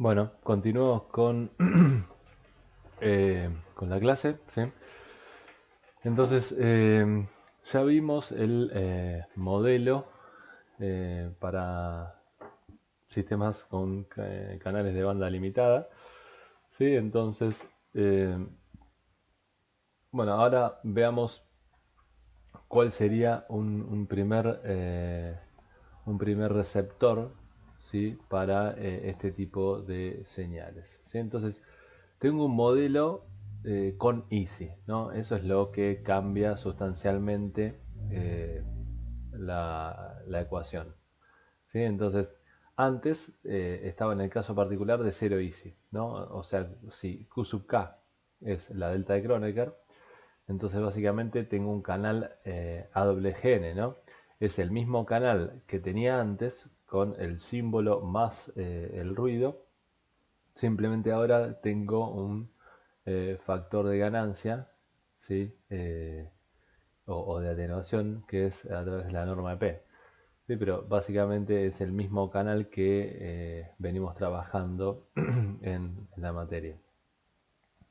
Bueno, continuamos con la clase, ¿sí? Entonces, ya vimos el modelo para sistemas con canales de banda limitada, ¿sí? Entonces, eh, bueno, ahora veamos cuál sería un primer receptor, ¿sí? Para este tipo de señales, ¿sí? Entonces, tengo un modelo con Easy, ¿no? Eso es lo que cambia sustancialmente eh, la ecuación, ¿sí? Entonces, antes estaba en el caso particular de 0 Easy, ¿no? O sea, si Q sub K es la delta de Kronecker, entonces básicamente tengo un canal AWGN, ¿no? Es el mismo canal que tenía antes con el símbolo más el ruido. Simplemente ahora tengo un factor de ganancia, ¿sí? O de atenuación, que es a través de la norma de P. Sí, pero básicamente es el mismo canal que venimos trabajando en la materia,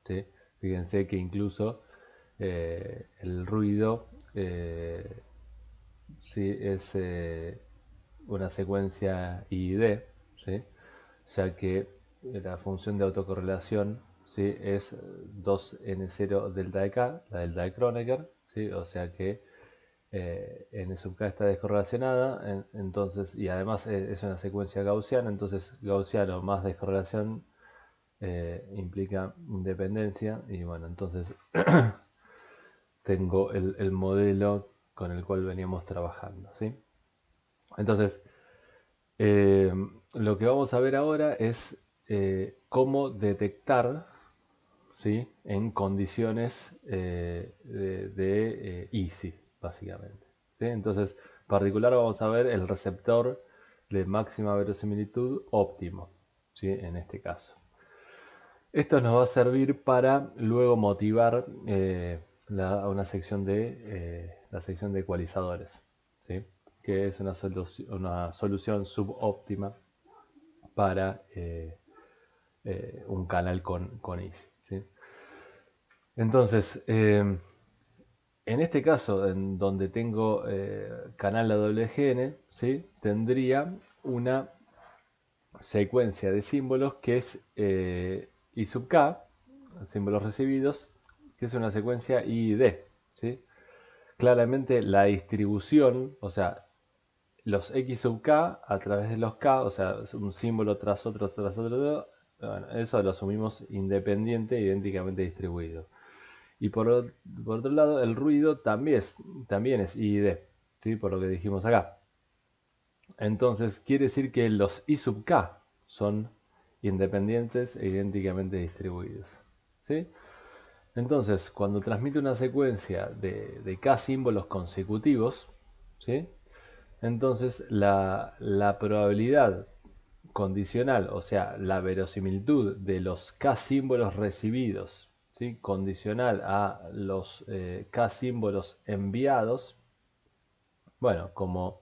¿sí? Fíjense que incluso el ruido sí, es una secuencia I+D, ¿sí? Ya que la función de autocorrelación, ¿sí? Es 2n0 delta de k, la delta de Kronecker, ¿sí? O sea que n sub k está descorrelacionada, entonces, y además es una secuencia gaussiana, entonces gaussiano más descorrelación implica independencia, y bueno, entonces tengo el modelo con el cual veníamos trabajando, ¿sí? Entonces, eh, lo que vamos a ver ahora es cómo detectar, ¿sí? En condiciones de easy, básicamente, ¿sí? Entonces, en particular vamos a ver el receptor de máxima verosimilitud óptimo, ¿sí? En este caso. Esto nos va a servir para luego motivar una sección la sección de ecualizadores, ¿sí? Que es una solución subóptima para un canal con Easy, ¿sí? Entonces, en este caso, en donde tengo canal AWGN, ¿sí? Tendría una secuencia de símbolos que es I sub k, símbolos recibidos, que es una secuencia I y D, ¿sí? Claramente la distribución, o sea, los X sub k a través de los K, o sea, un símbolo tras otro, bueno, eso lo asumimos independiente e idénticamente distribuido. Y por otro lado, el ruido también es I y D, ¿sí? Por lo que dijimos acá. Entonces, quiere decir que los I sub k son independientes e idénticamente distribuidos, ¿sí? Entonces, cuando transmite una secuencia de k símbolos consecutivos, ¿sí? Entonces la probabilidad condicional, o sea, la verosimilitud de los k símbolos recibidos, ¿sí? Condicional a los k símbolos enviados, bueno, como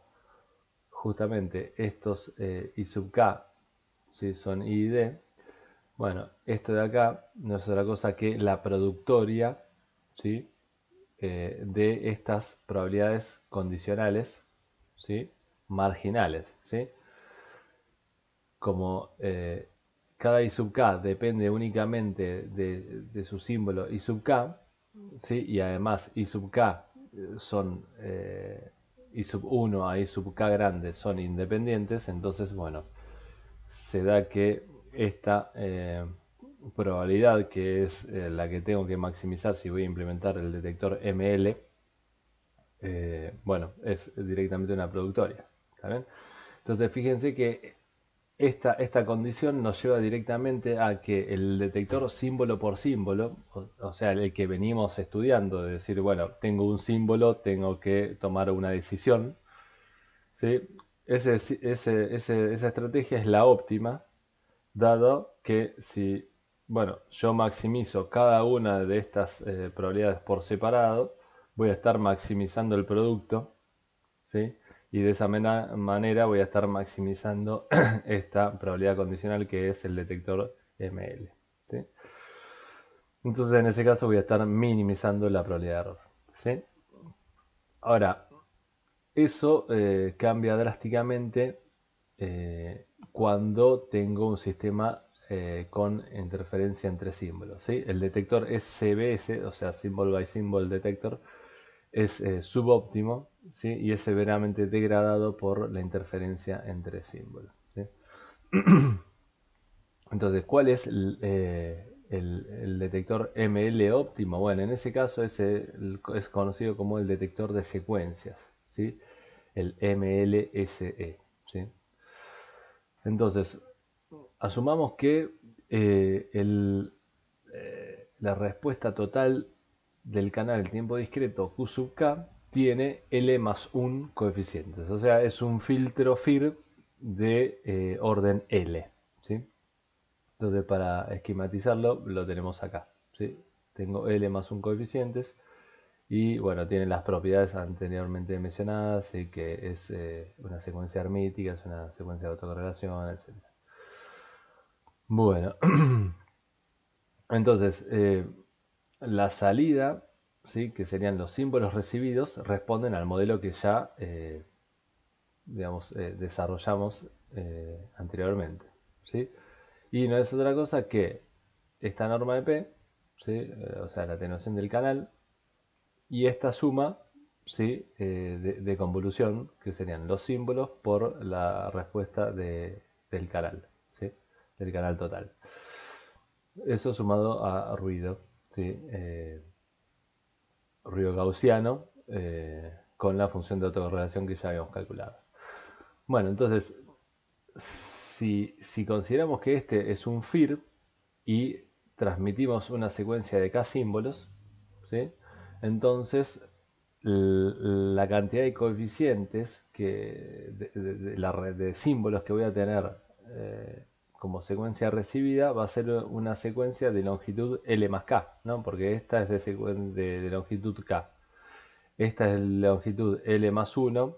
justamente estos I sub k, ¿sí? Son I y D, bueno, esto de acá no es otra cosa que la productoria, ¿sí? De estas probabilidades condicionales, ¿sí? Marginales, ¿sí? Como cada I sub k depende únicamente de su símbolo I sub k, ¿sí? Y además I sub k son I sub 1 a I sub k grande son independientes, entonces bueno, se da que esta probabilidad, que es la que tengo que maximizar si voy a implementar el detector ML, bueno, es directamente una productoria, ¿está bien? Entonces fíjense que esta condición nos lleva directamente a que el detector símbolo por símbolo, o sea, el que venimos estudiando, de decir, bueno, tengo un símbolo, tengo que tomar una decisión, ¿sí? Esa estrategia es la óptima, dado que si, bueno, yo maximizo cada una de estas probabilidades por separado, voy a estar maximizando el producto, ¿sí? y de esa manera voy a estar maximizando esta probabilidad condicional que es el detector ML. ¿Sí? Entonces en ese caso voy a estar minimizando la probabilidad de error. ¿Sí? Ahora, eso cambia drásticamente cuando tengo un sistema con interferencia entre símbolos. ¿Sí? El detector SBS, o sea, Symbol by Symbol Detector, es subóptimo, ¿sí? Y es severamente degradado por la interferencia entre símbolos. ¿Sí? Entonces, ¿cuál es el detector ML óptimo? Bueno, en ese caso es conocido como el detector de secuencias, ¿sí? El MLSE. ¿Sí? Entonces, asumamos que la respuesta total del canal el tiempo discreto Q sub k tiene L más 1 coeficientes. O sea, es un filtro FIR de orden L. ¿Sí? Entonces, para esquematizarlo, lo tenemos acá. ¿Sí? Tengo L más 1 coeficientes. Y bueno, tiene las propiedades anteriormente mencionadas, y que es una secuencia hermítica, es una secuencia de autocorrelación, etc. Bueno, entonces, la salida, ¿sí? Que serían los símbolos recibidos, responden al modelo que ya digamos, desarrollamos anteriormente. ¿Sí? Y no es otra cosa que esta norma de P, ¿sí? O sea, la atenuación del canal, y esta suma, ¿sí? De convolución, que serían los símbolos por la respuesta del canal, ¿sí? Del canal total. Eso sumado a ruido, ¿sí? Ruido gaussiano, con la función de autocorrelación que ya habíamos calculado. Bueno, entonces, si consideramos que este es un FIR y transmitimos una secuencia de K símbolos, ¿sí? Entonces la cantidad de coeficientes de la red de símbolos que voy a tener como secuencia recibida va a ser una secuencia de longitud L más K, ¿no? Porque esta es de longitud K. Esta es de longitud L más 1,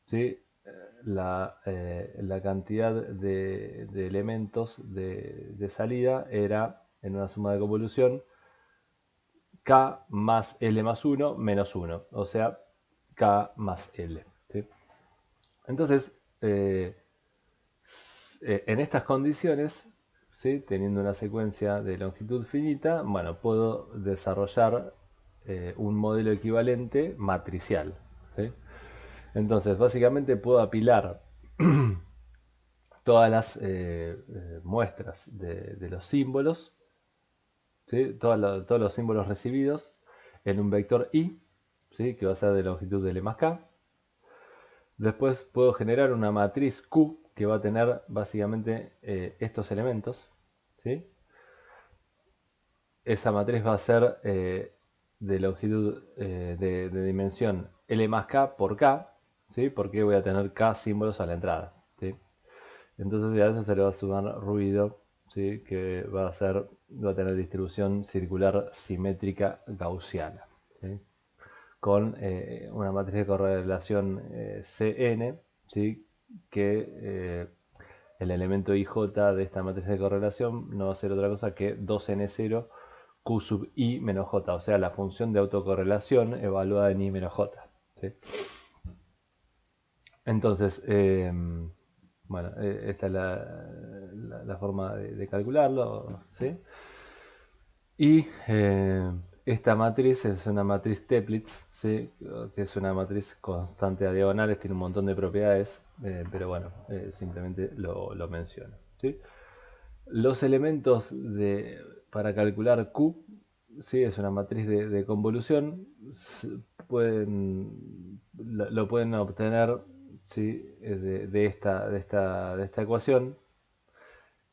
¿sí? La cantidad de elementos de salida era, en una suma de convolución, K más L más 1 menos 1, o sea, K más L. ¿Sí? Entonces, en estas condiciones, ¿sí? Teniendo una secuencia de longitud finita, bueno, puedo desarrollar un modelo equivalente matricial. ¿Sí? Entonces, básicamente puedo apilar todas las muestras de los símbolos, ¿sí? Todos los símbolos recibidos en un vector I, ¿sí? Que va a ser de longitud de L más K. Después puedo generar una matriz Q que va a tener básicamente estos elementos, ¿sí? Esa matriz va a ser de longitud de dimensión L más K por K, ¿sí? Porque voy a tener K símbolos a la entrada, ¿sí? Entonces a eso se le va a sumar ruido, ¿sí? Que va a tener distribución circular simétrica gaussiana, ¿sí? Con una matriz de correlación Cn, ¿sí? Que el elemento IJ de esta matriz de correlación no va a ser otra cosa que 2n0 q sub i menos j, o sea, la función de autocorrelación evaluada en i menos j. ¿Sí? Entonces, bueno, esta es la forma de calcularlo, ¿sí? Y esta matriz es una matriz Teplitz, ¿sí? Que es una matriz constante a diagonales, tiene un montón de propiedades, pero bueno, simplemente lo menciono, ¿sí? Los elementos para calcular Q, ¿sí? Es una matriz de convolución, lo pueden obtener, ¿sí? De esta ecuación,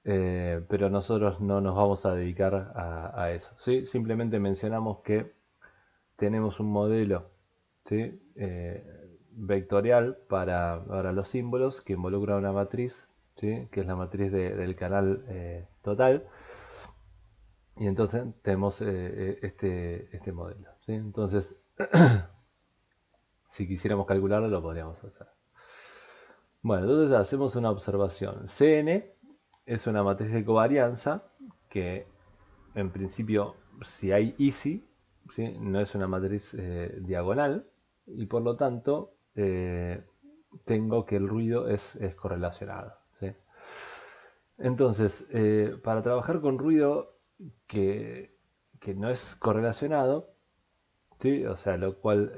pero nosotros no nos vamos a dedicar a eso, ¿sí? Simplemente mencionamos que tenemos un modelo, ¿sí? Vectorial para los símbolos que involucra una matriz, ¿sí? Que es la matriz del canal total, y entonces tenemos este modelo, ¿sí? Entonces, si quisiéramos calcularlo, lo podríamos hacer. Bueno, entonces hacemos una observación. Cn es una matriz de covarianza que en principio, si hay easy, ¿sí? No es una matriz diagonal y por lo tanto tengo que el ruido es correlacionado. ¿Sí? Entonces, para trabajar con ruido que, que no es correlacionado, ¿sí? O sea, lo cual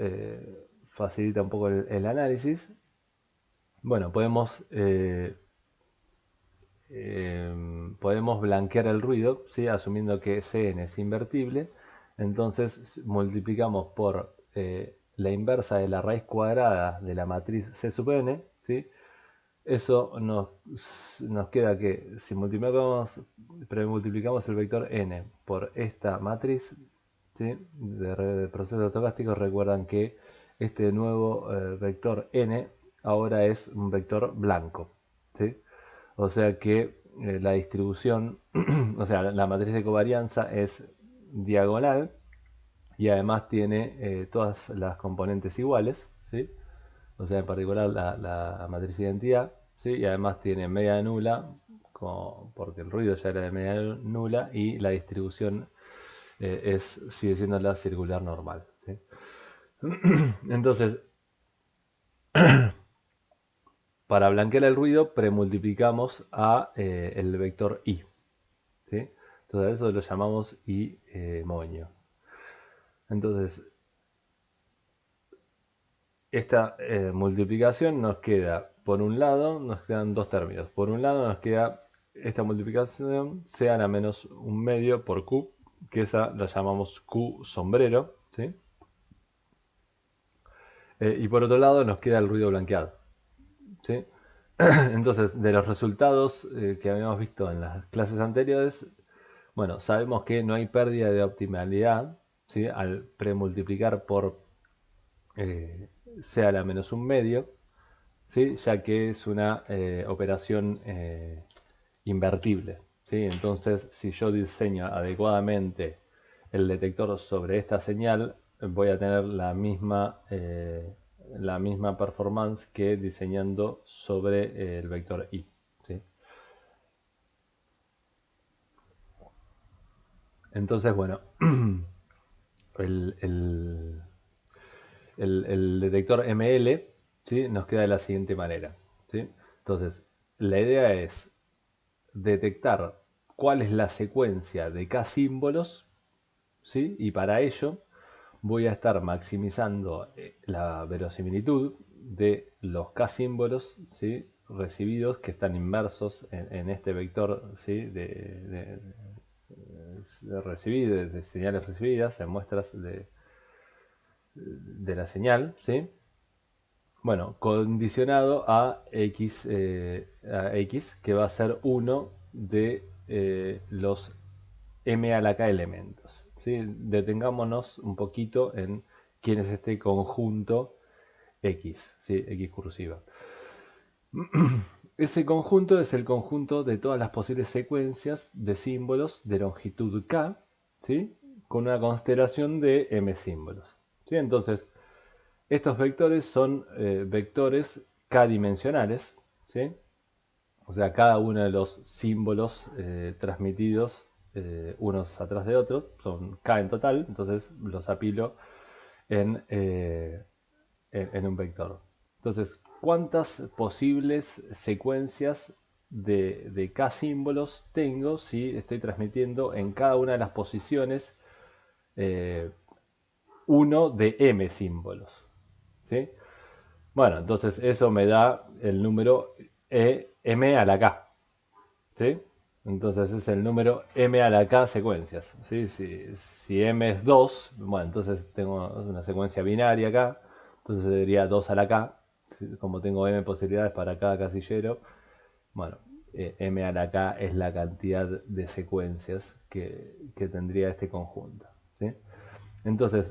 facilita un poco el análisis, bueno, podemos blanquear el ruido, ¿sí? Asumiendo que Cn es invertible. Entonces multiplicamos por la inversa de la raíz cuadrada de la matriz C sub n, ¿sí? Eso nos queda que si multiplicamos el vector n por esta matriz, ¿sí? de procesos estocásticos, recuerdan que este nuevo vector n ahora es un vector blanco, ¿sí? O sea que la distribución, o sea, la matriz de covarianza es diagonal y además tiene todas las componentes iguales, ¿sí? O sea, en particular la matriz de identidad, ¿sí? Y además tiene media nula, porque el ruido ya era de media nula, y la distribución sigue siendo la circular normal, ¿sí? Entonces, para blanquear el ruido, premultiplicamos a el vector i, ¿sí? Entonces, eso lo llamamos i moño. Entonces, esta multiplicación nos queda, por un lado, nos quedan dos términos. Por un lado nos queda esta multiplicación sea a menos un medio por q, que esa la llamamos q sombrero, ¿sí? Y por otro lado nos queda el ruido blanqueado, ¿sí? Entonces, de los resultados que habíamos visto en las clases anteriores, bueno, sabemos que no hay pérdida de optimalidad, ¿sí? Al premultiplicar por sea la menos un medio, ¿sí? Ya que es una operación invertible, ¿sí? Entonces, si yo diseño adecuadamente el detector sobre esta señal, voy a tener la misma performance que diseñando sobre el vector i, ¿sí? Entonces, bueno, el, el- el detector ML, ¿sí? Nos queda de la siguiente manera, ¿sí? Entonces, la idea es detectar cuál es la secuencia de K símbolos, ¿sí? Y para ello voy a estar maximizando la verosimilitud de los K símbolos, ¿sí? Recibidos que están inmersos en este vector, ¿sí? De señales recibidas, en muestras de la señal, ¿sí? Bueno, condicionado a X, que va a ser uno de los M a la K elementos, ¿sí? Detengámonos un poquito en quién es este conjunto X, ¿sí? X cursiva. Ese conjunto es el conjunto de todas las posibles secuencias de símbolos de longitud K, ¿sí? Con una constelación de M símbolos, ¿sí? Entonces, estos vectores son vectores k-dimensionales, ¿sí? O sea, cada uno de los símbolos transmitidos unos atrás de otros son k en total, entonces los apilo en, eh, en un vector. Entonces, ¿cuántas posibles secuencias de k símbolos tengo si estoy transmitiendo en cada una de las posiciones eh, uno de m símbolos? ¿Sí? Bueno, entonces eso me da el número m a la k, ¿sí? Entonces es el número m a la k secuencias, ¿sí? Si m es 2, bueno, entonces tengo una secuencia binaria acá, entonces sería 2 a la k, ¿sí? Como tengo m posibilidades para cada casillero, bueno, m a la k es la cantidad de secuencias que tendría este conjunto, ¿sí? Entonces,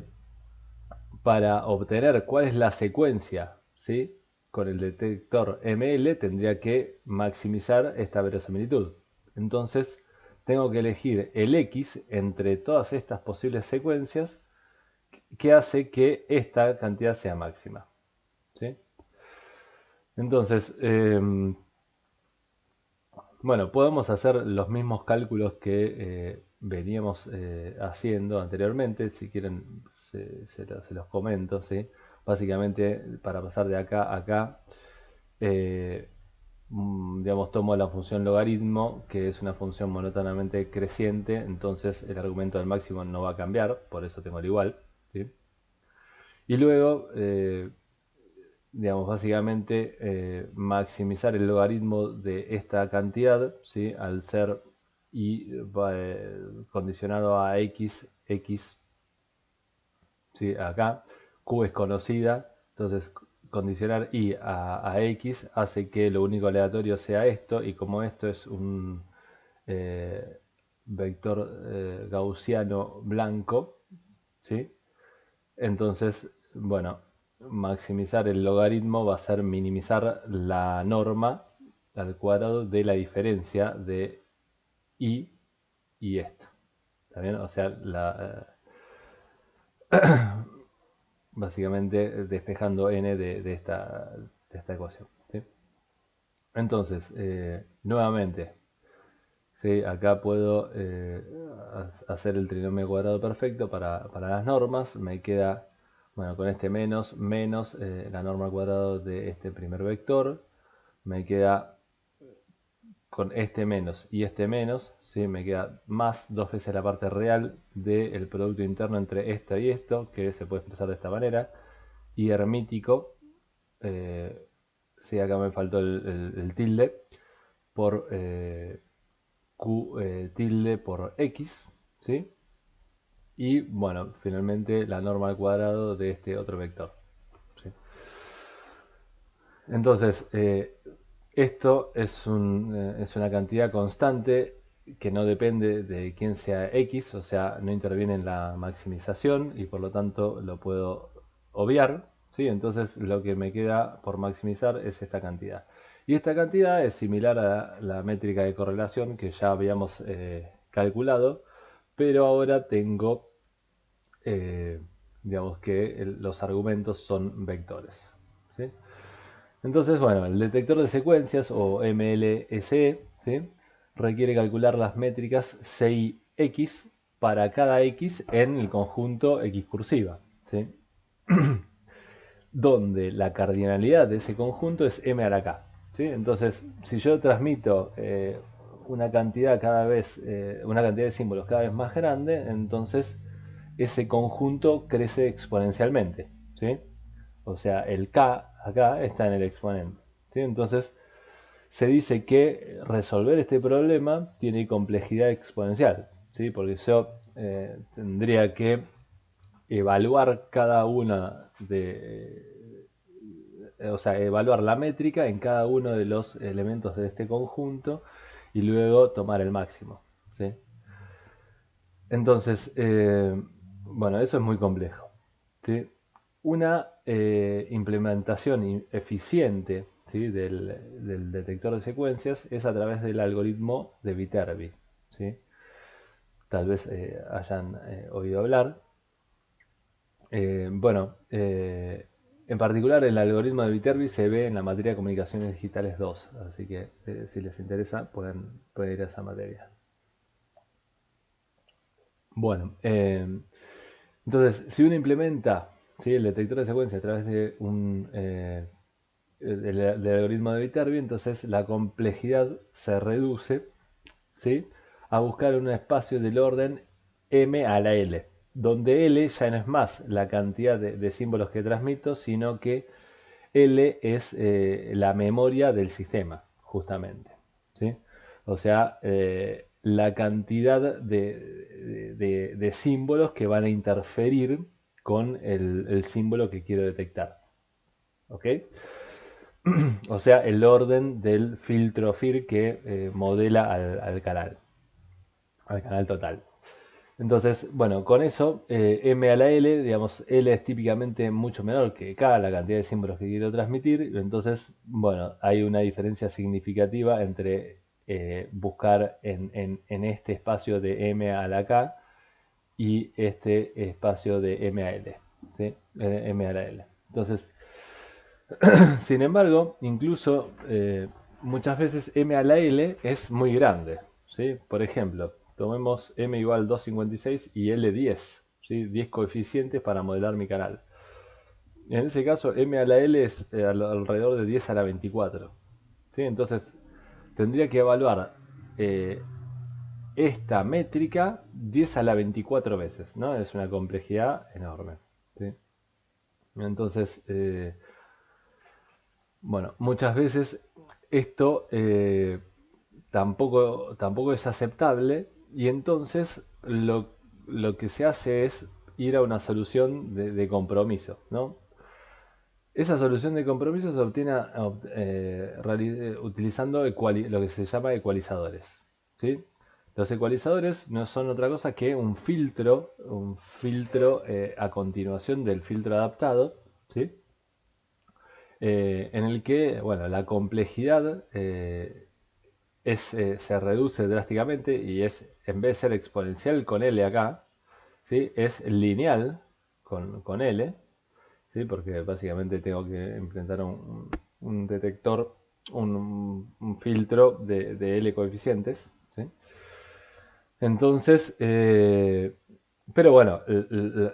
para obtener cuál es la secuencia, ¿sí? Con el detector ML tendría que maximizar esta verosimilitud. Entonces, tengo que elegir el X entre todas estas posibles secuencias que hace que esta cantidad sea máxima, ¿sí? Entonces, bueno, podemos hacer los mismos cálculos que veníamos haciendo anteriormente. Si quieren, se los comento, ¿sí? Básicamente, para pasar de acá a acá, eh, digamos, tomo la función logaritmo, que es una función monótonamente creciente, entonces el argumento del máximo no va a cambiar, por eso tengo el igual, ¿sí? Y luego, digamos, básicamente maximizar el logaritmo de esta cantidad, ¿sí? Al ser y condicionado a x, ¿sí? Acá, q es conocida, entonces condicionar y a x hace que lo único aleatorio sea esto, y como esto es un eh, vector gaussiano blanco, ¿sí? Entonces, bueno, maximizar el logaritmo va a ser minimizar la norma al cuadrado de la diferencia de y esto. ¿Está bien? O sea, básicamente despejando n de esta ecuación. ¿Sí? Entonces, nuevamente, ¿sí? Acá puedo hacer el trinomio cuadrado perfecto para las normas. Me queda, bueno, con este menos la norma al cuadrado de este primer vector. Me queda con este menos y este menos, ¿sí? Me queda más dos veces la parte real del producto interno entre esto y esto, que se puede expresar de esta manera. Y hermítico, sí, acá me faltó el tilde, por q tilde por x, ¿sí? Y bueno, finalmente la norma al cuadrado de este otro vector, ¿sí? Entonces, esto es una cantidad constante que no depende de quién sea x, o sea, no interviene en la maximización y por lo tanto lo puedo obviar, ¿sí? Entonces lo que me queda por maximizar es esta cantidad. Y esta cantidad es similar a la métrica de correlación que ya habíamos calculado, pero ahora tengo, eh, digamos que los argumentos son vectores, ¿sí? Entonces, bueno, el detector de secuencias o MLSE, ¿sí? Requiere calcular las métricas C y X para cada X en el conjunto X cursiva, ¿sí? Donde la cardinalidad de ese conjunto es M a la K, ¿sí? Entonces, si yo transmito una cantidad una cantidad de símbolos cada vez más grande, entonces ese conjunto crece exponencialmente, ¿sí? O sea, el K acá está en el exponente, ¿sí? Entonces, se dice que resolver este problema tiene complejidad exponencial, ¿sí? Porque yo tendría que evaluar cada una o sea, evaluar la métrica en cada uno de los elementos de este conjunto y luego tomar el máximo, ¿sí? Entonces, bueno, eso es muy complejo, ¿sí? Una implementación eficiente, ¿sí? del detector de secuencias es a través del algoritmo de Viterbi, ¿sí? Tal vez hayan oído hablar. Bueno, en particular el algoritmo de Viterbi se ve en la materia de comunicaciones digitales 2, así que si les interesa pueden ir a esa materia. Bueno, entonces si uno implementa, ¿sí? el detector de secuencia a través de del algoritmo de Viterbi, entonces la complejidad se reduce, ¿sí? A buscar un espacio del orden m a la l, donde l ya no es más la cantidad de símbolos que transmito, sino que L es la memoria del sistema, justamente, ¿sí? O sea, la cantidad de símbolos que van a interferir con el símbolo que quiero detectar. ¿Ok? O sea, el orden del filtro FIR que modela al canal total. Entonces, bueno, con eso, M a la L, digamos, L es típicamente mucho menor que K, la cantidad de símbolos que quiero transmitir. Entonces, bueno, hay una diferencia significativa entre buscar en este espacio de M a la K y este espacio de M a L, ¿sí? M a la L. Entonces, Sin embargo, incluso muchas veces m a la l es muy grande, ¿sí? Por ejemplo, tomemos m igual 256 y l 10, ¿sí? 10 coeficientes para modelar mi canal. En ese caso, m a la l es alrededor de 10 a la 24, ¿sí? Entonces, tendría que evaluar eh, esta métrica 10 a la 24 veces, ¿no? Es una complejidad enorme, ¿sí? Entonces, bueno, muchas veces esto tampoco es aceptable y entonces lo que se hace es ir a una solución de compromiso, ¿no? Esa solución de compromiso se obtiene utilizando lo que se llama ecualizadores, ¿sí? Los ecualizadores no son otra cosa que un filtro a continuación del filtro adaptado, ¿sí? En el que, bueno, la complejidad se reduce drásticamente y es, en vez de ser exponencial con L acá, ¿sí? Es lineal con L, ¿sí? Porque básicamente tengo que implementar un detector, un filtro de L coeficientes, ¿sí? Entonces, pero bueno,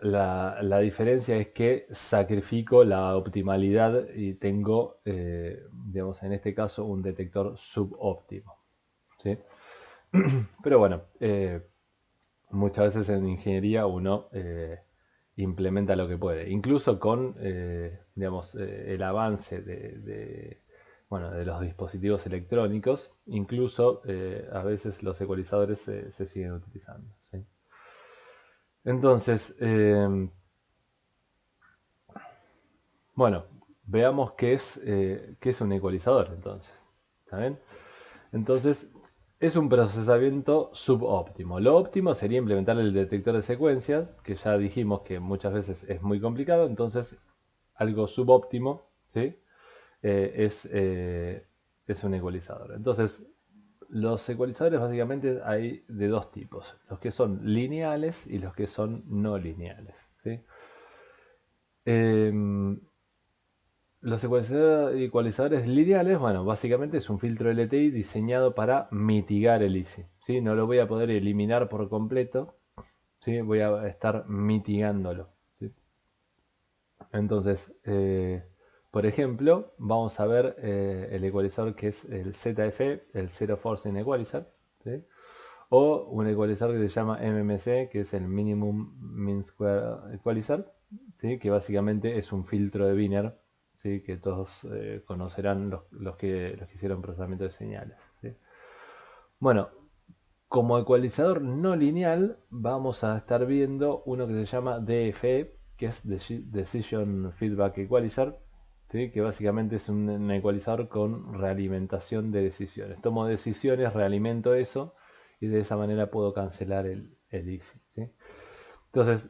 la diferencia es que sacrifico la optimalidad y tengo, digamos, en este caso, un detector subóptimo, ¿sí? Pero bueno, muchas veces en ingeniería uno implementa lo que puede, incluso con, digamos, el avance bueno, de los dispositivos electrónicos, incluso a veces los ecualizadores se siguen utilizando, ¿sí? Entonces, bueno, veamos qué es un ecualizador entonces. ¿Está bien? Entonces, es un procesamiento subóptimo. Lo óptimo sería implementar el detector de secuencias, que ya dijimos que muchas veces es muy complicado, entonces algo subóptimo, ¿sí? Es un ecualizador. Entonces, los ecualizadores básicamente hay de dos tipos, los que son lineales y los que son no lineales, ¿sí? Em, los ecualizadores lineales, bueno, básicamente es un filtro LTI diseñado para mitigar el ISI, ¿sí? No lo voy a poder eliminar por completo, ¿sí? Voy a estar mitigándolo, ¿sí? Entonces, por ejemplo, vamos a ver el ecualizador que es el ZF, el Zero Forcing Equalizer, ¿sí? O un ecualizador que se llama MMC, que es el Minimum Mean Square Equalizer, ¿sí? Que básicamente es un filtro de Wiener, ¿sí? Que todos conocerán los que hicieron procesamiento de señales, ¿sí? Bueno, como ecualizador no lineal vamos a estar viendo uno que se llama DFE, que es Decision Feedback Equalizer, ¿sí? Que básicamente es un ecualizador con realimentación de decisiones. Tomo decisiones, realimento eso y de esa manera puedo cancelar el ISI, ¿sí? Entonces,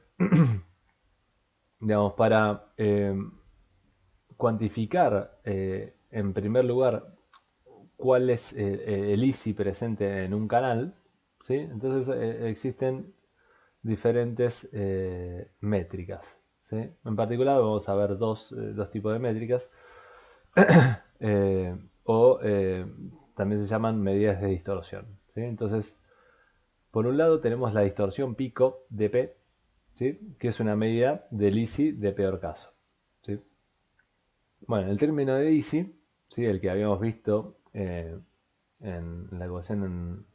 digamos, para cuantificar en primer lugar cuál es el ISI presente en un canal, ¿sí? Entonces existen diferentes métricas, ¿sí? En particular vamos a ver dos tipos de métricas eh, o también se llaman medidas de distorsión, ¿sí? Entonces, por un lado tenemos la distorsión pico de P, ¿sí? Que es una medida del ISI de peor caso, ¿sí? Bueno, el término de ISI, ¿sí? El que habíamos visto en la ecuación, en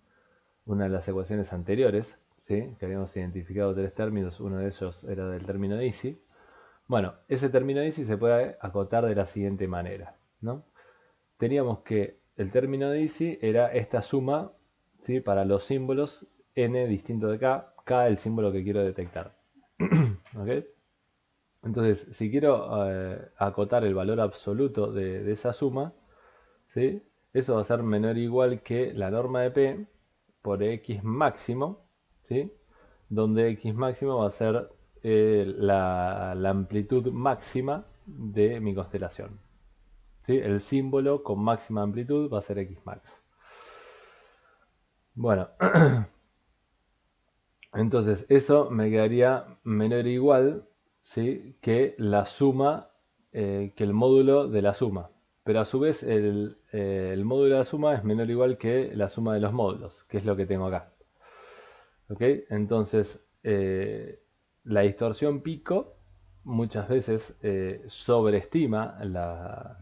una de las ecuaciones anteriores, ¿sí? Que habíamos identificado tres términos, uno de ellos era del término de ISI. Bueno, ese término de ISI se puede acotar de la siguiente manera, ¿no? Teníamos que el término de ISI era esta suma, ¿sí? Para los símbolos n distinto de k el símbolo que quiero detectar. ¿Ok? Entonces, si quiero acotar el valor absoluto de esa suma, ¿sí? Eso va a ser menor o igual que la norma de P por X máximo, ¿sí? Donde X máximo va a ser la amplitud máxima de mi constelación, ¿sí? El símbolo con máxima amplitud va a ser X max. Bueno, entonces eso me quedaría menor o igual, ¿sí? Que la suma que el módulo de la suma. Pero a su vez el módulo de la suma es menor o igual que la suma de los módulos, que es lo que tengo acá. ¿Ok? Entonces, la distorsión pico muchas veces sobreestima la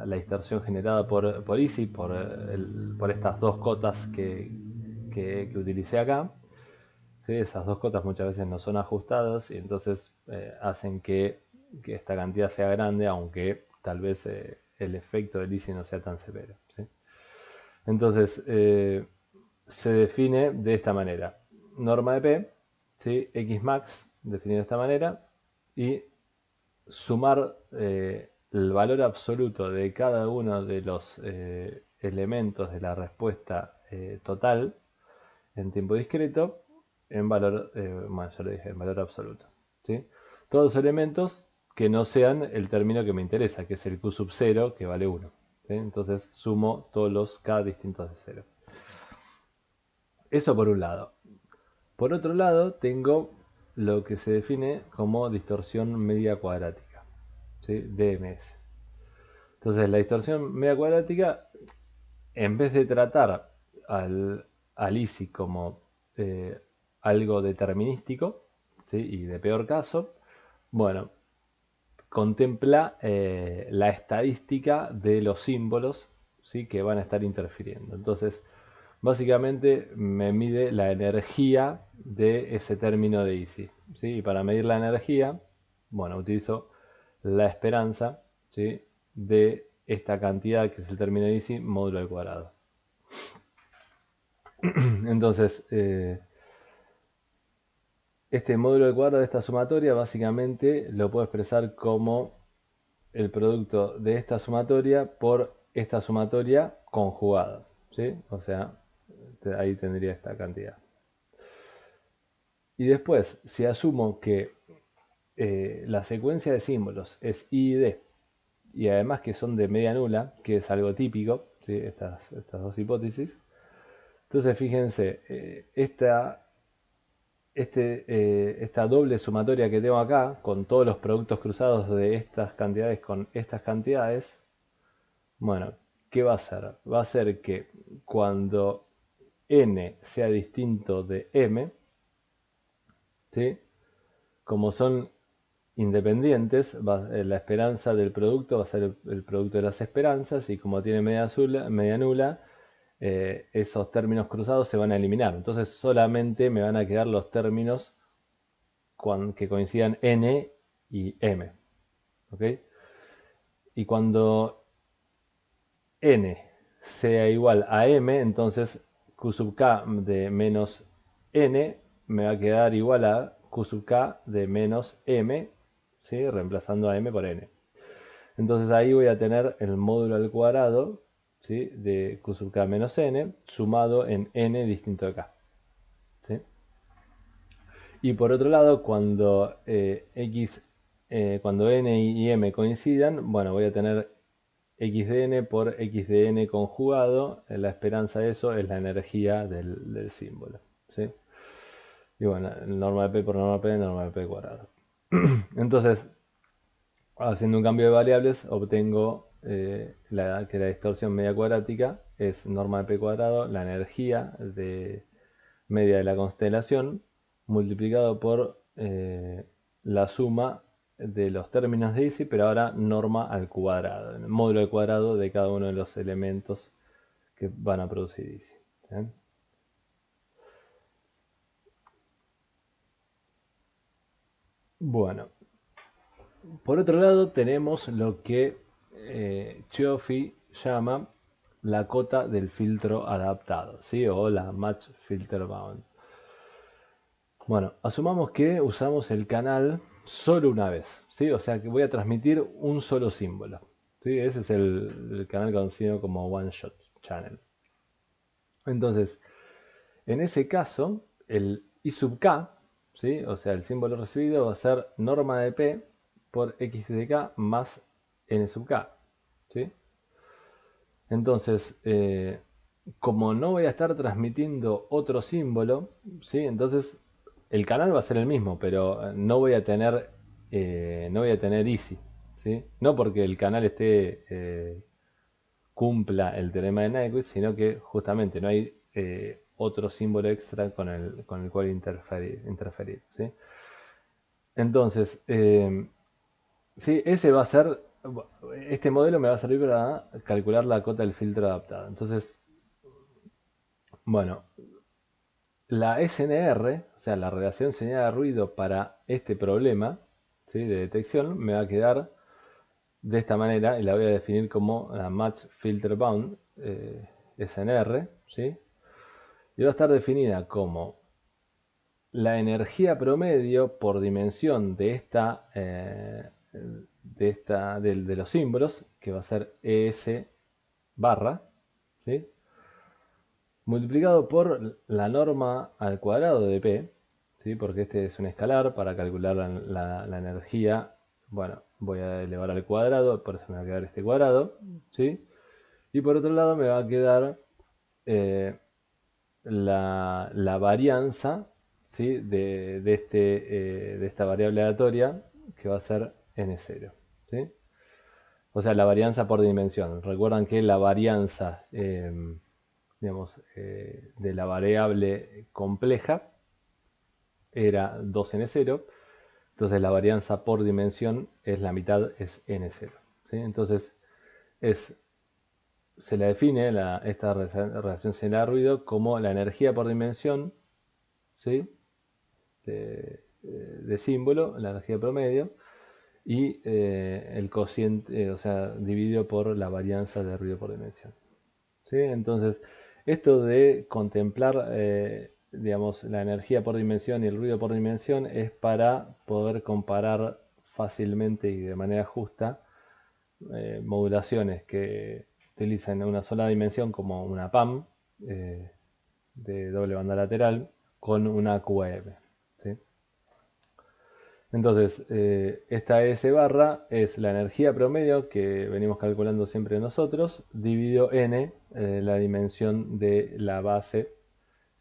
distorsión generada por Easy, por estas dos cotas que utilicé acá. ¿Sí? Esas dos cotas muchas veces no son ajustadas y entonces hacen que esta cantidad sea grande, aunque tal vez el efecto del Easy no sea tan severo. ¿Sí? Entonces, se define de esta manera. Norma de P, ¿sí? Xmax definido de esta manera, y sumar el valor absoluto de cada uno de los elementos de la respuesta total en tiempo discreto en valor, bueno, ya lo dije, en valor absoluto. ¿Sí? Todos los elementos que no sean el término que me interesa, que es el Q sub 0, que vale 1. ¿Sí? Entonces sumo todos los K distintos de 0. Eso por un lado. Por otro lado, tengo lo que se define como distorsión media cuadrática, ¿sí? DMS. Entonces, la distorsión media cuadrática, en vez de tratar al ISI como algo determinístico, ¿sí? Y de peor caso, bueno, contempla la estadística de los símbolos, ¿sí? Que van a estar interfiriendo. Entonces, básicamente me mide la energía de ese término de Easy, ¿sí? Y para medir la energía, bueno, utilizo la esperanza, ¿sí? De esta cantidad que es el término de Easy módulo al cuadrado. Entonces, este módulo al cuadrado de esta sumatoria básicamente lo puedo expresar como el producto de esta sumatoria por esta sumatoria conjugada, ¿sí? O sea, ahí tendría esta cantidad. Y después, si asumo que la secuencia de símbolos es I y D, y además que son de media nula, que es algo típico, ¿sí? Estas dos hipótesis, entonces fíjense, esta doble sumatoria que tengo acá, con todos los productos cruzados de estas cantidades con estas cantidades, bueno, ¿qué va a hacer? Va a hacer que cuando n sea distinto de m, ¿sí? Como son independientes, la esperanza del producto va a ser el producto de las esperanzas, y como tiene media nula, esos términos cruzados se van a eliminar. Entonces solamente me van a quedar los términos que coincidan n y m. ¿Ok? Y cuando n sea igual a m, entonces q sub k de menos n me va a quedar igual a q sub k de menos m, ¿sí? Reemplazando a m por n. Entonces ahí voy a tener el módulo al cuadrado, ¿sí? De q sub k menos n sumado en n distinto de k. ¿Sí? Y por otro lado, cuando cuando n y m coincidan, bueno, voy a tener x de n por x de n conjugado. La esperanza de eso es la energía del símbolo. ¿Sí? Y bueno, norma de p por norma de p, norma de p cuadrado. Entonces, haciendo un cambio de variables, obtengo que la distorsión media cuadrática es norma de p cuadrado, la energía media de la constelación, multiplicado por la suma de los términos de Easy, pero ahora norma al cuadrado, el módulo al cuadrado de cada uno de los elementos que van a producir Easy. ¿Bien? Bueno, por otro lado tenemos lo que Cioffi llama la cota del filtro adaptado, ¿sí? O la Match Filter Bound. Bueno, asumamos que usamos el canal solo una vez, ¿sí? O sea que voy a transmitir un solo símbolo, ¿sí? Ese es el canal conocido como One Shot Channel. Entonces, en ese caso, el I sub k, ¿sí? O sea, el símbolo recibido va a ser norma de p por x de k más n sub k, ¿sí? Entonces, como no voy a estar transmitiendo otro símbolo, ¿sí? Entonces el canal va a ser el mismo, pero no voy a tener easy, ¿sí? No porque el canal cumpla el teorema de Nyquist, sino que justamente no hay otro símbolo extra con el cual interferir, ¿sí? Entonces, sí, este modelo me va a servir para calcular la cota del filtro adaptado. Entonces, bueno, la SNR, o sea, la relación señal de ruido para este problema, ¿sí?, de detección, me va a quedar de esta manera y la voy a definir como la Match Filter Bound, SNR, ¿sí? Y va a estar definida como la energía promedio por dimensión de los símbolos, que va a ser ES barra, ¿sí?, multiplicado por la norma al cuadrado de P, ¿sí?, porque este es un escalar. Para calcular la energía, bueno, voy a elevar al cuadrado, por eso me va a quedar este cuadrado, ¿sí? Y por otro lado me va a quedar eh, la varianza, ¿sí?, de esta variable aleatoria, que va a ser n0, ¿sí? O sea, la varianza por dimensión. Recuerdan que la varianza, digamos, de la variable compleja era 2n0, entonces la varianza por dimensión es la mitad, es n0, ¿sí? Entonces se la define esta relación señal de ruido como la energía por dimensión, ¿sí?, de símbolo, la energía promedio, y el cociente, o sea, dividido por la varianza de ruido por dimensión, ¿sí? Entonces, esto de contemplar, digamos, la energía por dimensión y el ruido por dimensión es para poder comparar fácilmente y de manera justa modulaciones que utilizan una sola dimensión, como una PAM de doble banda lateral, con una QAM, ¿sí? Entonces, esta S barra es la energía promedio que venimos calculando siempre nosotros, dividido n, la dimensión de la base,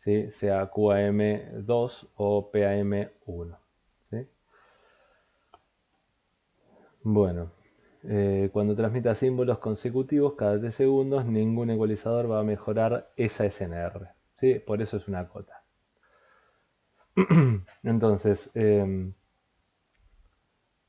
¿sí?, sea QAM2 o PAM1, ¿sí? Bueno, cuando transmita símbolos consecutivos cada 3 segundos, ningún ecualizador va a mejorar esa SNR, ¿sí? Por eso es una cota. Entonces,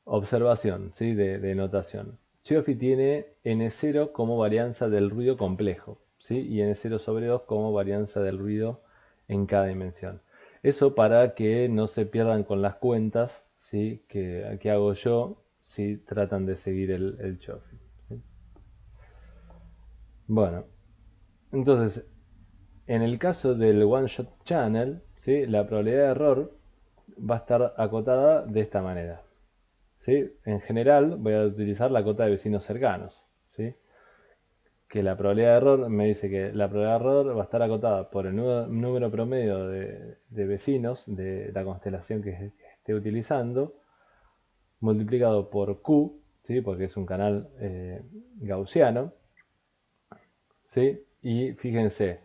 observación, ¿sí?, de notación. Geoffrey tiene N0 como varianza del ruido complejo, ¿sí?, y N0 sobre 2 como varianza del ruido en cada dimensión. Eso para que no se pierdan con las cuentas, ¿sí?, que hago yo si tratan de seguir el Geoffrey, ¿sí? Bueno, entonces, en el caso del One Shot Channel, ¿sí?, la probabilidad de error va a estar acotada de esta manera, ¿sí? En general voy a utilizar la cota de vecinos cercanos, ¿sí?, que la probabilidad de error me dice que la probabilidad de error va a estar acotada por el número promedio de vecinos de la constelación que esté utilizando, multiplicado por Q, ¿sí?, porque es un canal gaussiano, ¿sí? Y fíjense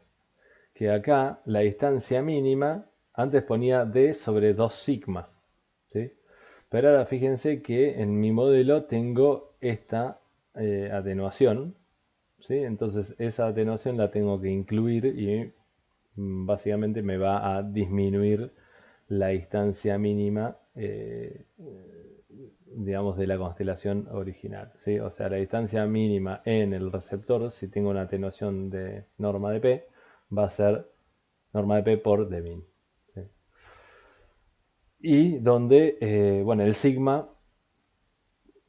que acá la distancia mínima, antes ponía D sobre 2 sigma, ¿sí? Pero ahora fíjense que en mi modelo tengo esta atenuación, ¿sí? Entonces esa atenuación la tengo que incluir y básicamente me va a disminuir la distancia mínima, digamos, de la constelación original, ¿sí? O sea, la distancia mínima en el receptor, si tengo una atenuación de norma de P, va a ser norma de P por dmin, ¿sí? Y donde, bueno, el sigma,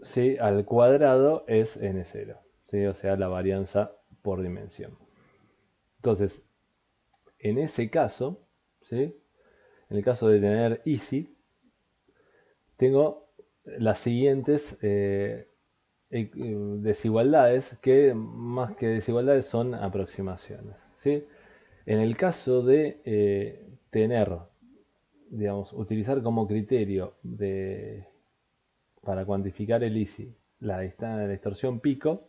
¿sí?, al cuadrado es n0, ¿sí?, o sea, la varianza por dimensión. Entonces, en ese caso, ¿sí?, en el caso de tener easy, tengo las siguientes desigualdades, que más que desigualdades son aproximaciones, ¿sí? En el caso de tener, digamos, utilizar como criterio para cuantificar el easy la distorsión pico,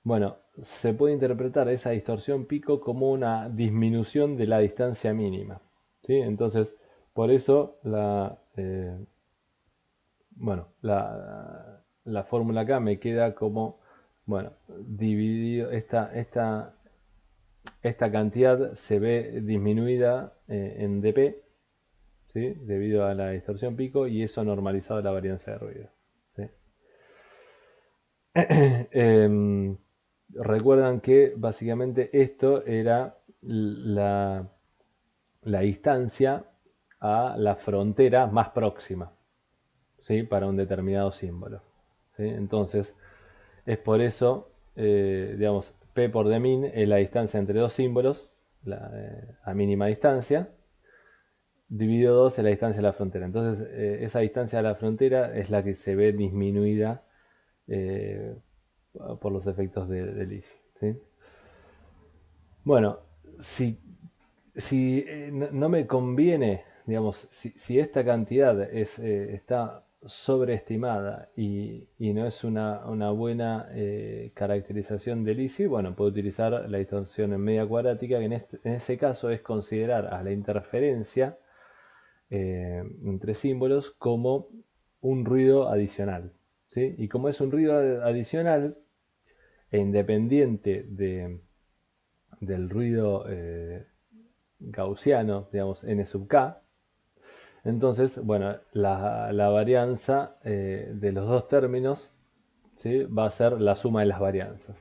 bueno, se puede interpretar esa distorsión pico como una disminución de la distancia mínima, ¿sí? Entonces, por eso bueno, la fórmula acá me queda como, bueno, dividido, esta cantidad se ve disminuida en dp, ¿sí? Debido a la distorsión pico, y eso normalizado a la varianza de ruido, ¿sí? Recuerdan que básicamente esto era la distancia a la frontera más próxima, ¿sí? Para un determinado símbolo, ¿sí? Entonces, es por eso, digamos, P por d min es la distancia entre dos símbolos, a mínima distancia, dividido 2 es la distancia de la frontera. Entonces, esa distancia de la frontera es la que se ve disminuida eh, por los efectos de Lisi, ¿sí? Bueno, si no me conviene, digamos, si esta cantidad está sobreestimada y no es una buena caracterización del ICI, bueno, puedo utilizar la distorsión en media cuadrática, que en ese caso es considerar a la interferencia entre símbolos como un ruido adicional, ¿sí? Y como es un ruido adicional e independiente del ruido gaussiano, digamos, n sub k, entonces, bueno, la varianza de los dos términos, ¿sí? Va a ser la suma de las varianzas,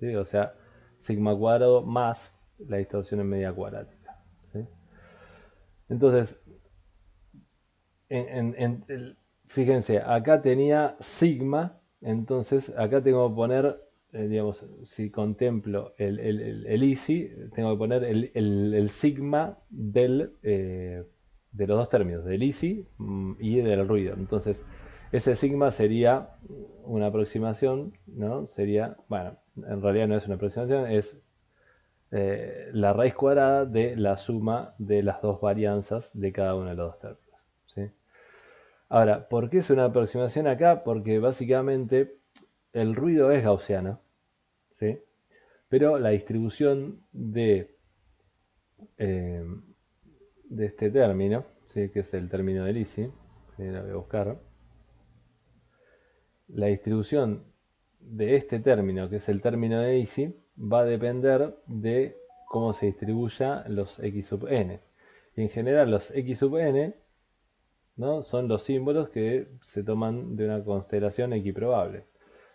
¿sí? O sea, sigma cuadrado más la distorsión en media cuadrática, ¿sí? Entonces, fíjense, acá tenía sigma, entonces acá tengo que poner, digamos, si contemplo el ICI, tengo que poner el sigma de los dos términos, del ICI y del ruido. Entonces, ese sigma sería una aproximación, ¿no? Sería, bueno, en realidad no es una aproximación, es la raíz cuadrada de la suma de las dos varianzas de cada uno de los dos términos, ¿sí? Ahora, ¿por qué es una aproximación acá? Porque básicamente el ruido es gaussiano, ¿sí? Pero la distribución eh, de este término, ¿sí? Que es el término de Lisi, ¿sí? La voy a buscar. La distribución de este término, que es el término de Lisi, va a depender de cómo se distribuya los x sub n. Y en general los x sub n, ¿no? Son los símbolos que se toman de una constelación equiprobable.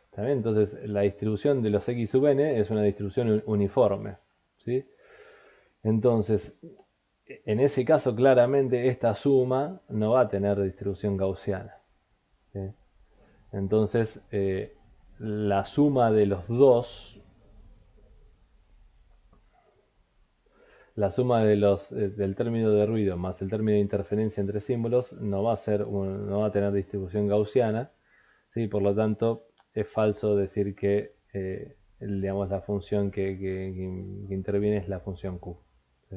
¿También? Entonces, la distribución de los x sub n es una distribución uniforme, ¿sí? Entonces, en ese caso, claramente esta suma no va a tener distribución gaussiana, ¿sí? Entonces, la suma de los dos, la suma del término de ruido más el término de interferencia entre símbolos no va a tener distribución gaussiana, ¿sí? Por lo tanto, es falso decir que digamos, la función que interviene es la función Q, ¿sí?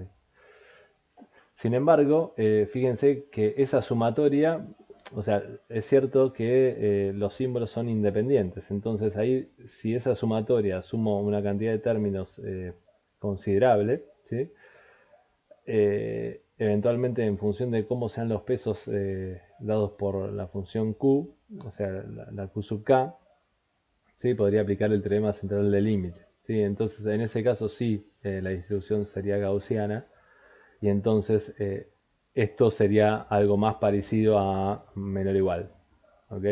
Sin embargo, fíjense que esa sumatoria, o sea, es cierto que los símbolos son independientes, entonces ahí si esa sumatoria sumo una cantidad de términos considerable, ¿sí? Eventualmente en función de cómo sean los pesos dados por la función Q, o sea, la Q sub K, ¿sí? Podría aplicar el teorema central del límite, ¿sí? Entonces en ese caso sí, la distribución sería gaussiana, y entonces esto sería algo más parecido a menor o igual, ¿ok?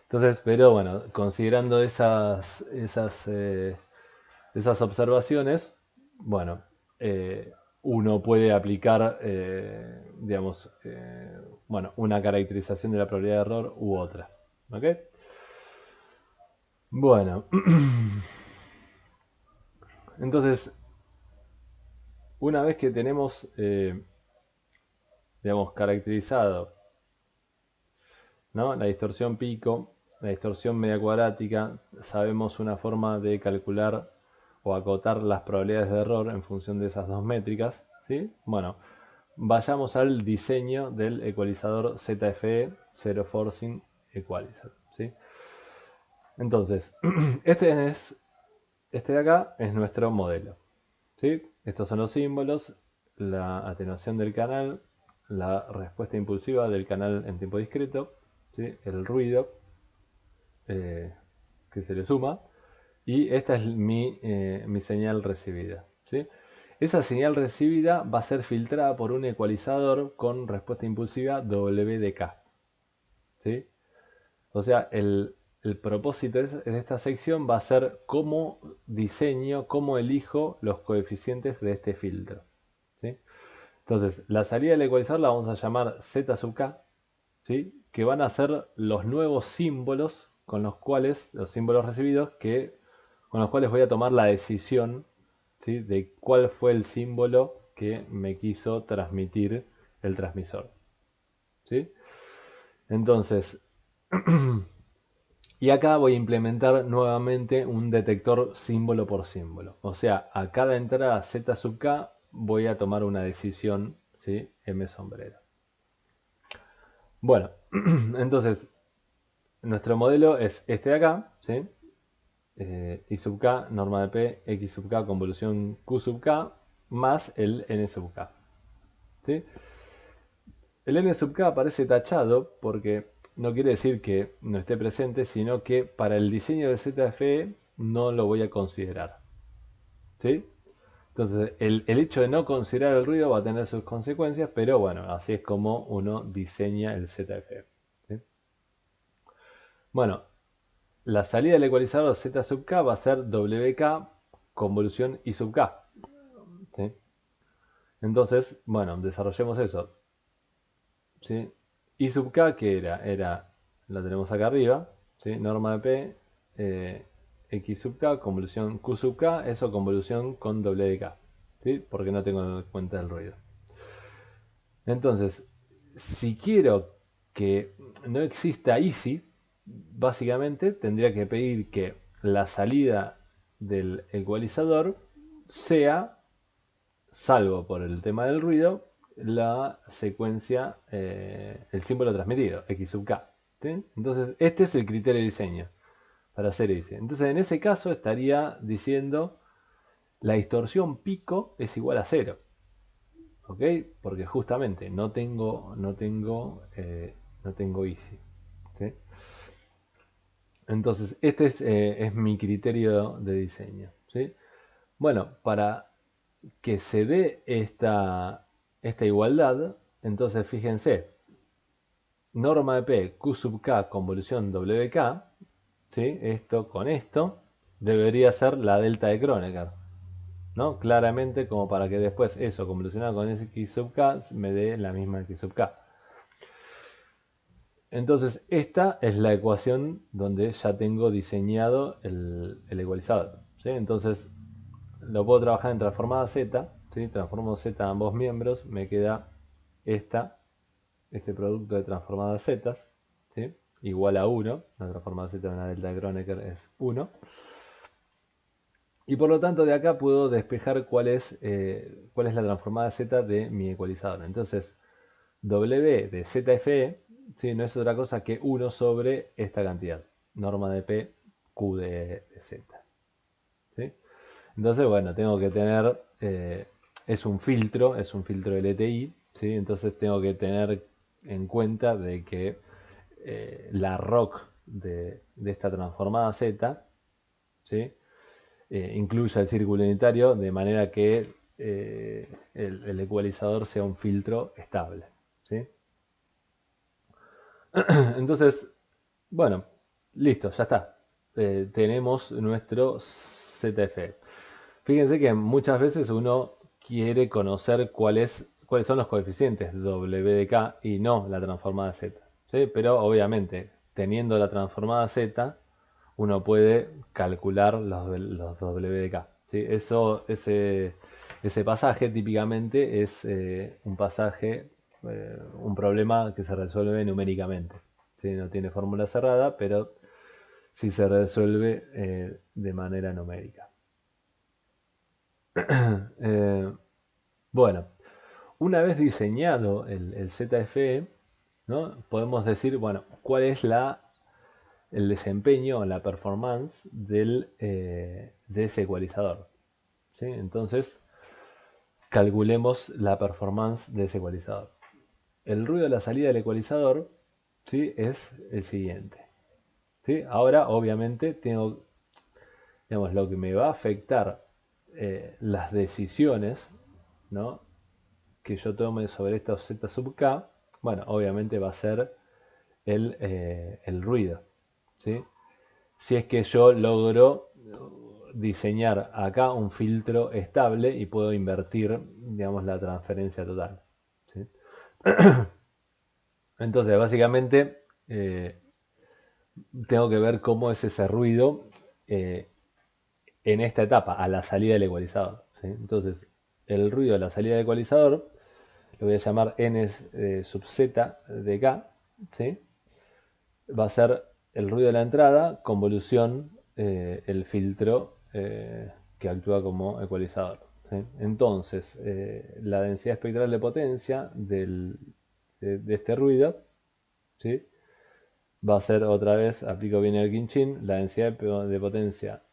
Entonces, pero bueno, considerando esas observaciones, bueno, uno puede aplicar, digamos, bueno, una caracterización de la probabilidad de error u otra, ¿ok? Bueno, entonces, una vez que tenemos, digamos, caracterizado, ¿no? La distorsión pico, la distorsión media cuadrática, sabemos una forma de calcular o acotar las probabilidades de error en función de esas dos métricas, ¿sí? Bueno, vayamos al diseño del ecualizador ZFE Zero Forcing Equalizer, ¿sí? Entonces, este de acá es nuestro modelo, ¿sí? Estos son los símbolos, la atenuación del canal, la respuesta impulsiva del canal en tiempo discreto, ¿sí? El ruido, que se le suma, y esta es mi señal recibida, ¿sí? Esa señal recibida va a ser filtrada por un ecualizador con respuesta impulsiva WDK, ¿sí? O sea, el propósito de esta sección va a ser cómo diseño, cómo elijo los coeficientes de este filtro, ¿sí? Entonces, la salida del ecualizador la vamos a llamar Z sub K, ¿sí? Que van a ser los nuevos símbolos con los cuales, los símbolos recibidos, con los cuales voy a tomar la decisión, ¿sí? De cuál fue el símbolo que me quiso transmitir el transmisor, ¿sí? Entonces, y acá voy a implementar nuevamente un detector símbolo por símbolo. O sea, a cada entrada Z sub K voy a tomar una decisión, ¿sí? M sombrero. Bueno, entonces, nuestro modelo es este de acá, ¿sí? I sub K, norma de P, X sub K, convolución Q sub K, más el N sub K, ¿sí? El N sub K aparece tachado porque no quiere decir que no esté presente, sino que para el diseño de ZFE no lo voy a considerar, ¿sí? Entonces, el hecho de no considerar el ruido va a tener sus consecuencias, pero bueno, así es como uno diseña el ZFE, ¿sí? Bueno, la salida del ecualizador Z sub K va a ser WK convolución I sub K, ¿sí? Entonces, bueno, desarrollemos eso, ¿sí? I sub K, que era, la tenemos acá arriba, ¿sí? Norma de P, X sub K, convolución Q sub K, eso convolución con WK, ¿sí? Porque no tengo en cuenta el ruido. Entonces, si quiero que no exista ISI, básicamente tendría que pedir que la salida del ecualizador sea, salvo por el tema del ruido, la secuencia, el símbolo transmitido, X sub K, ¿sí? Entonces, este es el criterio de diseño para hacer ISI. Entonces, en ese caso estaría diciendo la distorsión pico es igual a 0. ¿Ok? Porque justamente no tengo easy, ¿sí? Entonces, este es mi criterio de diseño, ¿sí? Bueno, para que se dé esta igualdad, entonces fíjense, norma de P, Q sub K, convolución WK, ¿sí? Esto con esto, debería ser la delta de Kronecker, ¿no? Claramente como para que después eso convolucionado con X sub K me dé la misma X sub K. Entonces esta es la ecuación donde ya tengo diseñado el ecualizador, ¿sí? Entonces lo puedo trabajar en transformada Z, ¿sí? Transformo Z a ambos miembros, me queda este producto de transformadas Z, ¿sí? Igual a 1, la transformada Z de una delta de Kronecker es 1. Y por lo tanto de acá puedo despejar cuál es la transformada Z de mi ecualizador. Entonces W de ZFE, ¿sí? No es otra cosa que 1 sobre esta cantidad, norma de P, Q de Z, ¿sí? Entonces, bueno, tengo que tener, es un filtro LTI, ¿sí? Entonces tengo que tener en cuenta de que la ROC de esta transformada Z, ¿sí? Incluya el círculo unitario de manera que el ecualizador sea un filtro estable, ¿sí? Entonces, bueno, listo, ya está. Tenemos nuestro ZF. Fíjense que muchas veces uno quiere conocer cuáles son los coeficientes W de K y no la transformada Z, ¿sí? Pero obviamente, teniendo la transformada Z, uno puede calcular los W de K, ¿sí? Ese pasaje típicamente es un pasaje, un problema que se resuelve numéricamente, ¿sí? No tiene fórmula cerrada, pero sí se resuelve de manera numérica. Bueno, una vez diseñado el ZFE, ¿no? Podemos decir, bueno, cuál es el desempeño, la performance de ese ecualizador, ¿sí? Entonces, calculemos la performance de ese ecualizador. El ruido de la salida del ecualizador, ¿sí? Es el siguiente, ¿sí? Ahora, obviamente, tengo, digamos, lo que me va a afectar las decisiones, ¿no?, que yo tome sobre estos z sub k, bueno, obviamente va a ser el ruido, ¿sí? Si es que yo logro diseñar acá un filtro estable y puedo invertir, digamos, la transferencia total, ¿sí? Entonces, básicamente, tengo que ver cómo es ese ruido eh, en esta etapa, a la salida del ecualizador, ¿sí? Entonces, el ruido a la salida del ecualizador lo voy a llamar n sub z de k, ¿sí? Va a ser el ruido de la entrada, convolución, el filtro que actúa como ecualizador, ¿sí? Entonces, la densidad espectral de potencia de este ruido, ¿sí?, va a ser otra vez, aplico bien el quinchín, la densidad de potencia,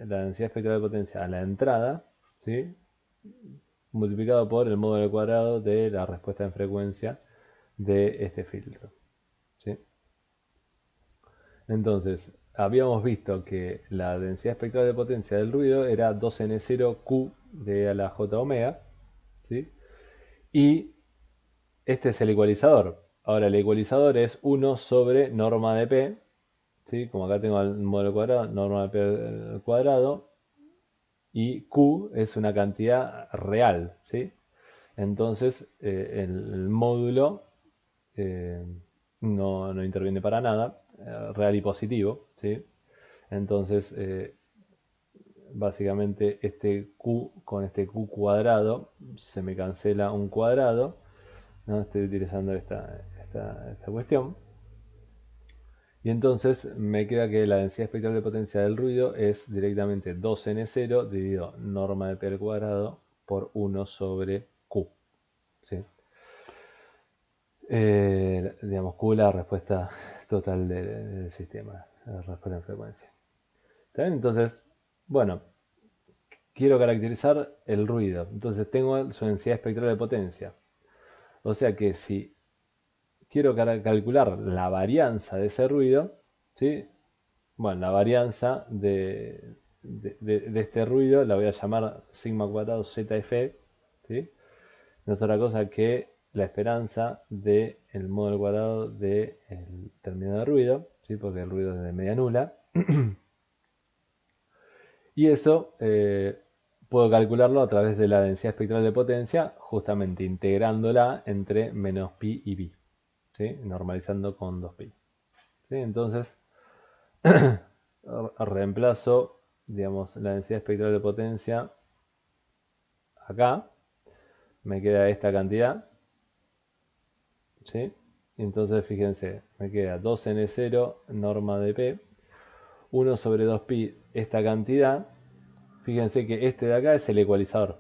la densidad espectral de potencia a la entrada, ¿sí?, multiplicado por el módulo al cuadrado de la respuesta en frecuencia de este filtro, ¿sí? Entonces, habíamos visto que la densidad espectral de potencia del ruido era 2n0q de a la j omega, ¿sí? Y este es el ecualizador. Ahora, el ecualizador es 1 sobre norma de p, ¿sí? Como acá tengo el módulo cuadrado, norma de p al cuadrado, y q es una cantidad real, ¿sí? Entonces, el módulo no interviene para nada, real y positivo, ¿sí? Entonces, básicamente este q con este q cuadrado se me cancela un cuadrado, ¿no? Estoy utilizando esta cuestión. Y entonces me queda que la densidad espectral de potencia del ruido es directamente 2n0 dividido norma de p al cuadrado por 1 sobre q, ¿sí? Digamos, Q la respuesta total del sistema, la respuesta en frecuencia. ¿Está bien? Entonces, bueno, quiero caracterizar el ruido. Entonces tengo su densidad espectral de potencia. O sea que si quiero calcular la varianza de ese ruido, ¿sí? Bueno, la varianza de este ruido la voy a llamar sigma cuadrado ZF, ¿sí? No es otra cosa que la esperanza del módulo cuadrado del término de ruido, ¿sí?, porque el ruido es de media nula. Y eso puedo calcularlo a través de la densidad espectral de potencia, justamente integrándola entre menos pi y pi, ¿sí?, normalizando con 2pi. ¿Sí? Entonces, reemplazo, digamos, la densidad espectral de potencia acá, me queda esta cantidad, ¿sí? Entonces, fíjense, me queda 2n0 norma de p, 1 sobre 2pi esta cantidad. Fíjense que este de acá es el ecualizador,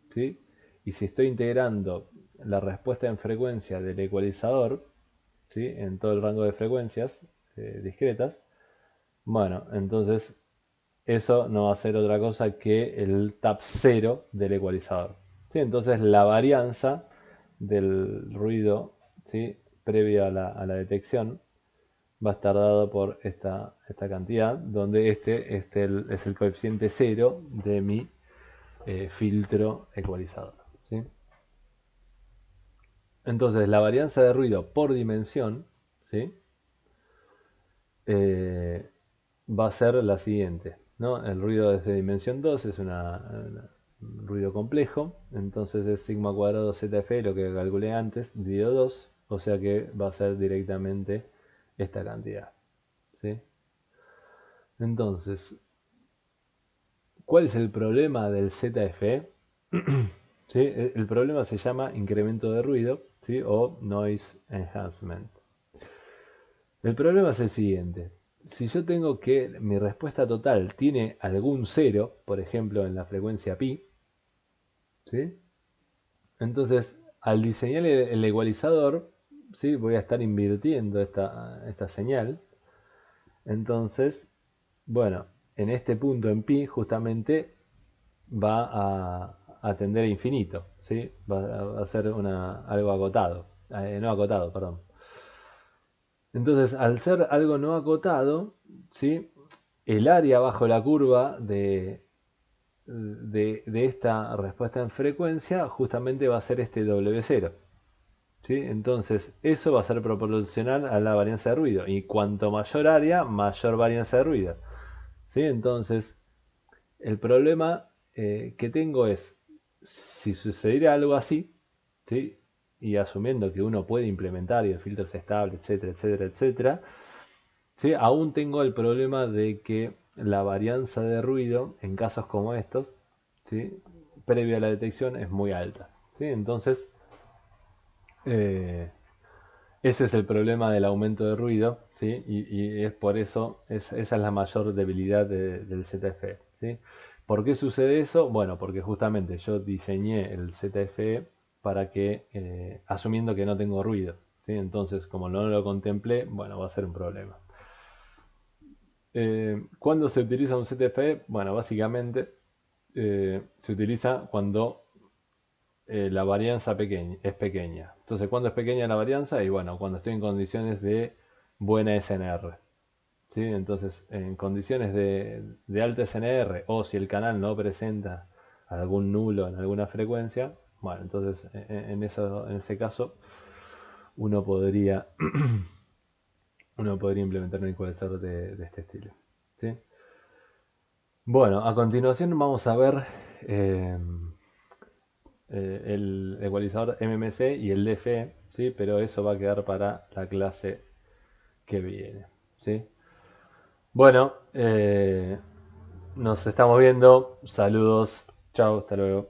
¿sí? Y si estoy integrando la respuesta en frecuencia del ecualizador, ¿sí?, en todo el rango de frecuencias discretas, bueno, entonces eso no va a ser otra cosa que el tap 0 del ecualizador, ¿sí? Entonces la varianza del ruido, ¿sí?, previo a la detección va a estar dado por esta cantidad, donde este es el coeficiente 0 de mi filtro ecualizador, ¿sí? Entonces la varianza de ruido por dimensión, ¿sí?, va a ser la siguiente, ¿no? El ruido es de dimensión 2, es un ruido complejo, entonces es sigma cuadrado ZF, lo que calculé antes, dividido 2, o sea que va a ser directamente esta cantidad, ¿sí? Entonces, ¿cuál es el problema del ZF? ¿Sí? El problema se llama incremento de ruido, ¿sí?, o noise enhancement. El problema es el siguiente. Si yo tengo que mi respuesta total tiene algún cero, por ejemplo en la frecuencia pi, ¿sí?, entonces al diseñar el ecualizador, ¿sí?, voy a estar invirtiendo esta señal. Entonces, bueno, en este punto en pi justamente va a tender a infinito, ¿sí? Va a ser algo acotado, no acotado, perdón. Entonces, al ser algo no acotado, ¿sí? El área bajo la curva de esta respuesta en frecuencia justamente va a ser este W0. ¿Sí? Entonces, eso va a ser proporcional a la varianza de ruido. Y cuanto mayor área, mayor varianza de ruido. ¿Sí? Entonces, el problema que tengo es, si sucediera algo así, ¿sí? Y asumiendo que uno puede implementar y el filtro es estable, etcétera, etcétera, etcétera, ¿sí? Aún tengo el problema de que la varianza de ruido en casos como estos, ¿sí? Previo a la detección es muy alta. ¿Sí? Entonces, eh, ese es el problema del aumento de ruido, ¿sí? Y es por eso, esa es la mayor debilidad del ZFE, ¿sí? ¿Por qué sucede eso? Bueno, porque justamente yo diseñé el ZFE para que, asumiendo que no tengo ruido, ¿sí? Entonces, como no lo contemplé, bueno, va a ser un problema. ¿Cuándo se utiliza un ZFE? Bueno, básicamente se utiliza cuando la varianza es pequeña. Entonces, ¿cuándo es pequeña la varianza? Y bueno, cuando estoy en condiciones de buena SNR. ¿Sí? Entonces, en condiciones de alta SNR o si el canal no presenta algún nulo en alguna frecuencia, bueno, entonces en ese caso uno podría, uno podría implementar un ecualizador de este estilo. ¿Sí? Bueno, a continuación vamos a ver eh, el ecualizador MMC y el DFE, ¿sí? Pero eso va a quedar para la clase que viene. ¿Sí? Bueno, nos estamos viendo. Saludos. Chao, hasta luego.